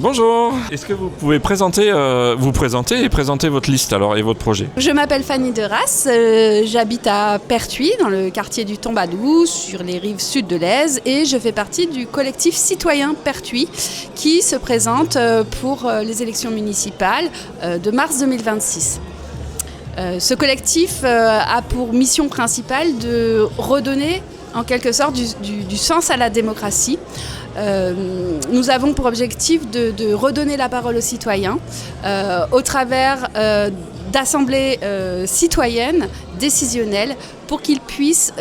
Bonjour. Est-ce que vous pouvez vous présenter et présenter votre liste alors et votre projet? Je m'appelle Fanny Derasse, j'habite à Pertuis, dans le quartier du Tombadou, sur les rives sud de l'Aise, et je fais partie du collectif citoyen Pertuis qui se présente pour les élections municipales de mars 2026. Ce collectif a pour mission principale de redonner en quelque sorte du sens à la démocratie. Nous avons pour objectif de redonner la parole aux citoyens au travers d'assemblées citoyennes, décisionnelles, pour qu'ils puissent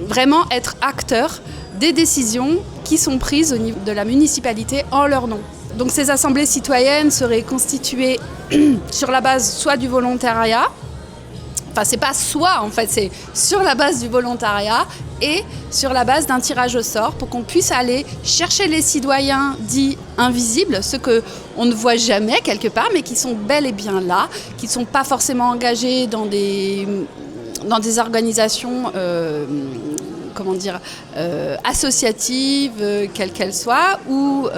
vraiment être acteurs des décisions qui sont prises au niveau de la municipalité en leur nom. Donc ces assemblées citoyennes seraient constituées sur la base soit du volontariat, enfin c'est pas soit en fait, c'est sur la base du volontariat et sur la base d'un tirage au sort pour qu'on puisse aller chercher les citoyens dits invisibles, ceux qu'on ne voit jamais quelque part mais qui sont bel et bien là, qui ne sont pas forcément engagés dans des organisations associatives, quelles qu'elles soient, ou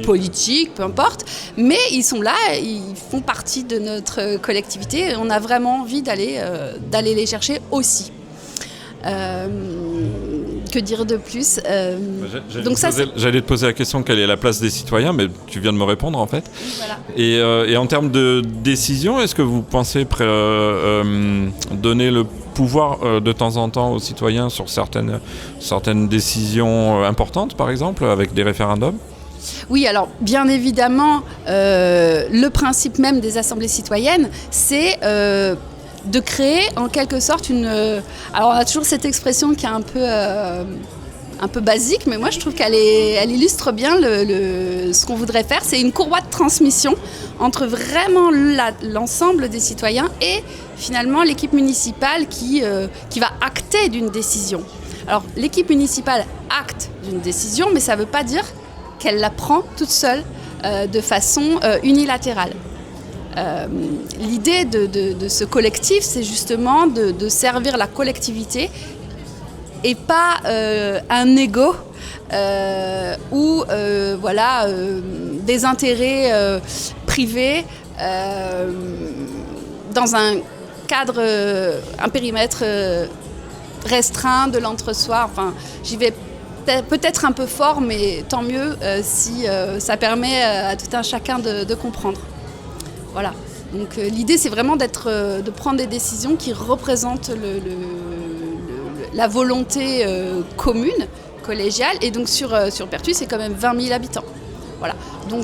politiques, peu importe. Mais ils sont là, ils font partie de notre collectivité et on a vraiment envie d'aller les chercher aussi. Que dire de plus J'allais te poser la question, quelle est la place des citoyens, mais tu viens de me répondre en fait. Voilà. Et en termes de décision, est-ce que vous pensez donner le pouvoir de temps en temps aux citoyens sur certaines décisions importantes, par exemple, avec des référendums ? Oui, alors bien évidemment, le principe même des assemblées citoyennes, c'est de créer en quelque sorte alors on a toujours cette expression qui est un peu basique, mais moi je trouve elle illustre bien ce qu'on voudrait faire. C'est une courroie de transmission entre vraiment l'ensemble des citoyens et finalement l'équipe municipale qui va acter d'une décision. Alors l'équipe municipale acte d'une décision, mais ça ne veut pas dire qu'elle la prend toute seule de façon unilatérale. L'idée de ce collectif, c'est justement de servir la collectivité et pas un ego ou des intérêts privés dans un cadre, un périmètre restreint de l'entre-soi. Enfin, j'y vais peut-être un peu fort, mais tant mieux si ça permet à tout un chacun de comprendre. Voilà. Donc l'idée, c'est vraiment de prendre des décisions qui représentent la volonté commune, collégiale. Et donc sur Pertuis, c'est quand même 20 000 habitants. Voilà. Donc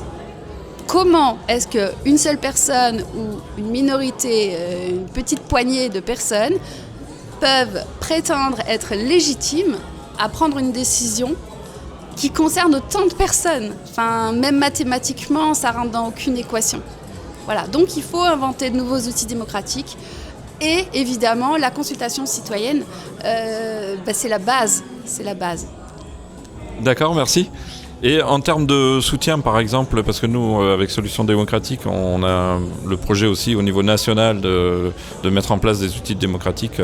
comment est-ce qu'une seule personne ou une minorité, une petite poignée de personnes peuvent prétendre être légitimes à prendre une décision qui concerne autant de personnes? Enfin, même mathématiquement, ça ne rentre dans aucune équation. Voilà, donc il faut inventer de nouveaux outils démocratiques et évidemment la consultation citoyenne, c'est la base. D'accord, merci. Et en termes de soutien, par exemple, parce que nous, avec Solutions Démocratiques, on a le projet aussi au niveau national de mettre en place des outils démocratiques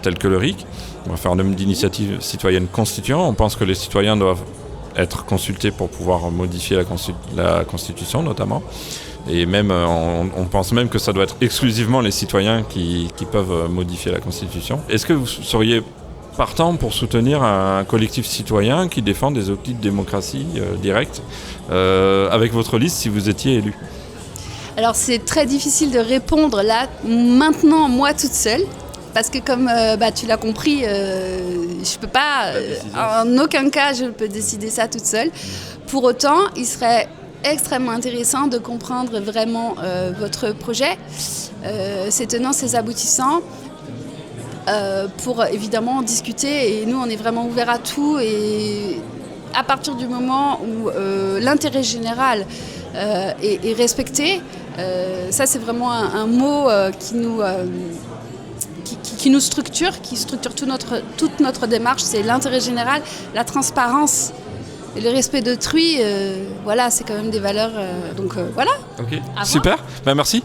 tels que le RIC. On va faire un nombre d'initiatives citoyennes constituant. On pense que les citoyens doivent être consultés pour pouvoir modifier la Constitution, notamment. Et même, on pense même que ça doit être exclusivement les citoyens qui peuvent modifier la Constitution. Est-ce que vous seriez partant pour soutenir un collectif citoyen qui défend des outils de démocratie directe avec votre liste si vous étiez élu? Alors c'est très difficile de répondre là, maintenant, moi toute seule. Parce que comme tu l'as compris, je peux pas, en aucun cas je peux décider ça toute seule. Pour autant, il serait extrêmement intéressant de comprendre vraiment votre projet, ses tenants, ses aboutissants, pour évidemment discuter. Et nous, on est vraiment ouverts à tout. Et à partir du moment où l'intérêt général est respecté, ça c'est vraiment un mot qui nous structure, qui structure toute notre démarche. C'est l'intérêt général, la transparence. Et le respect d'autrui, c'est quand même des valeurs. Donc voilà. Ok, super. Merci.